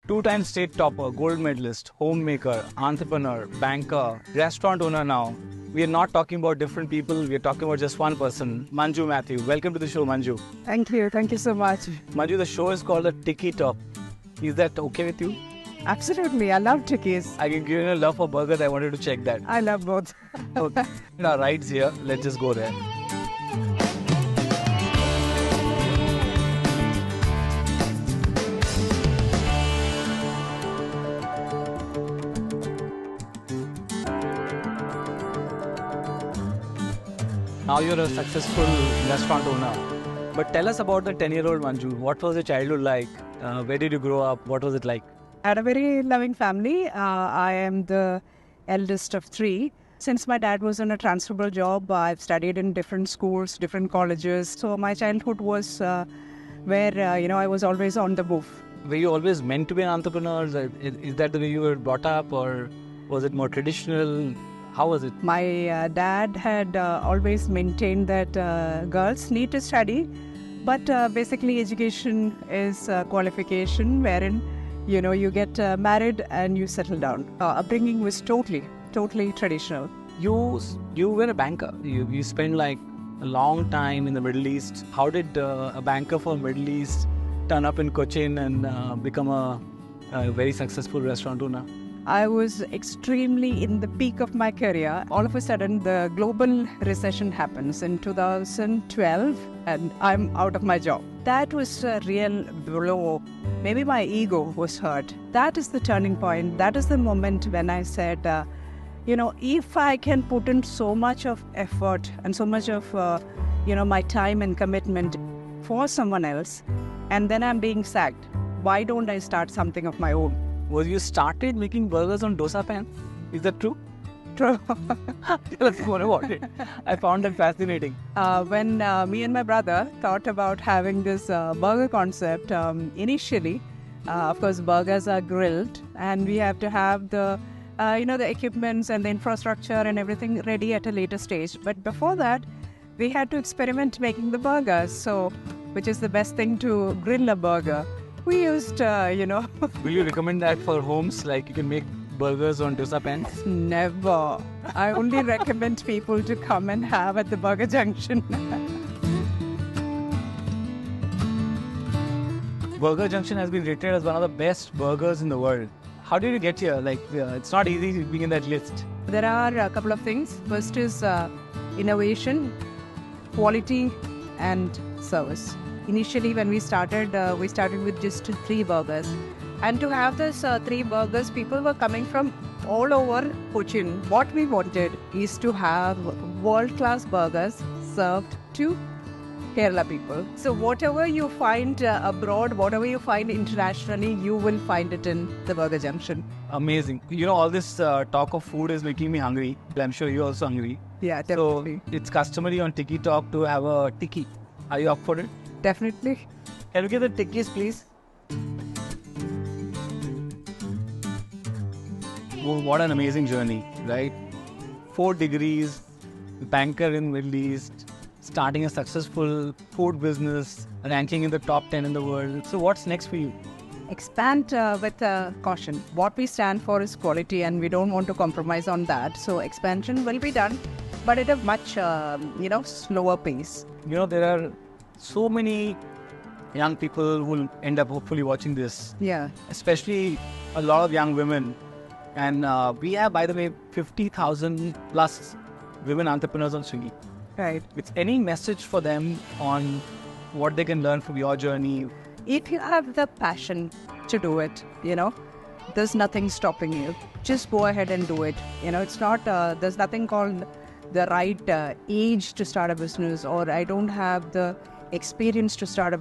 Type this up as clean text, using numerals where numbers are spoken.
Two-time state topper, gold medalist, homemaker, entrepreneur, banker, restaurant owner now. We are not talking about different people. We are talking about just one person, Manju Matthew. Welcome to the show, Manju. Thank you. Thank you so much. Manju, the show is called the Tiki Talk. Is that okay with you? Absolutely. I love tikis. I can give you a love for burgers. I wanted to check that. I love both. Okay. Our rides here. Let's just go there. Now you're a successful restaurant owner. But tell us about the 10-year-old Manju. What was your childhood like? Where did you grow up? What was it like? I had a very loving family. I am the eldest of three. Since my dad was on a transferable job, I've studied in different schools, different colleges. So my childhood was where, I was always on the move. Were you always meant to be an entrepreneur? Is that the way you were brought up, or was it more traditional? How was it? My dad had always maintained that girls need to study, but basically education is a qualification wherein, you get married and you settle down. Upbringing was totally traditional. You were a banker. You spent like a long time in the Middle East. How did a banker from Middle East turn up in Cochin and become a very successful restaurant owner? I was extremely in the peak of my career. All of a sudden, the global recession happens in 2012 and I'm out of my job. That was a real blow. Maybe my ego was hurt. That is the turning point. That is the moment when I said, if I can put in so much of effort and so much of, my time and commitment for someone else, and then I'm being sacked, why don't I start something of my own? Was you started making burgers on dosa pan? Is that true? True. Tell us more about it. I found that fascinating. When me and my brother thought about having this burger concept, initially, of course, burgers are grilled and we have to have the equipments and the infrastructure and everything ready at a later stage. But before that, we had to experiment making the burgers. So, which is the best thing to grill a burger? We used, Will you recommend that for homes? Like you can make burgers on dosa pans? Never. I only recommend people to come and have at the Burger Junction. Burger Junction has been rated as one of the best burgers in the world. How did you get here? It's not easy being in that list. There are a couple of things. First is innovation, quality, and service. Initially, when we started with just 3 burgers. And to have this 3 burgers, people were coming from all over Cochin. What we wanted is to have world-class burgers served to Kerala people. So whatever you find abroad, whatever you find internationally, you will find it in the Burger Junction. Amazing. All this talk of food is making me hungry. I'm sure you're also hungry. Yeah, definitely. So it's customary on Tiki Talk to have a tiki. Are you up for it? Definitely. Can we get the tikis, please? Oh, what an amazing journey, right? 4 degrees, banker in Middle East, starting a successful food business, ranking in the top 10 in the world. So what's next for you? Expand with caution. What we stand for is quality and we don't want to compromise on that. So expansion will be done, but at a much, slower pace. There are so many young people who will end up hopefully watching this. Yeah. Especially a lot of young women. And we have, by the way, 50,000 plus women entrepreneurs on Swiggy. Right. It's any message for them on what they can learn from your journey? If you have the passion to do it, there's nothing stopping you. Just go ahead and do it. It's not, there's nothing called the right age to start a business, or I don't have the experience to start a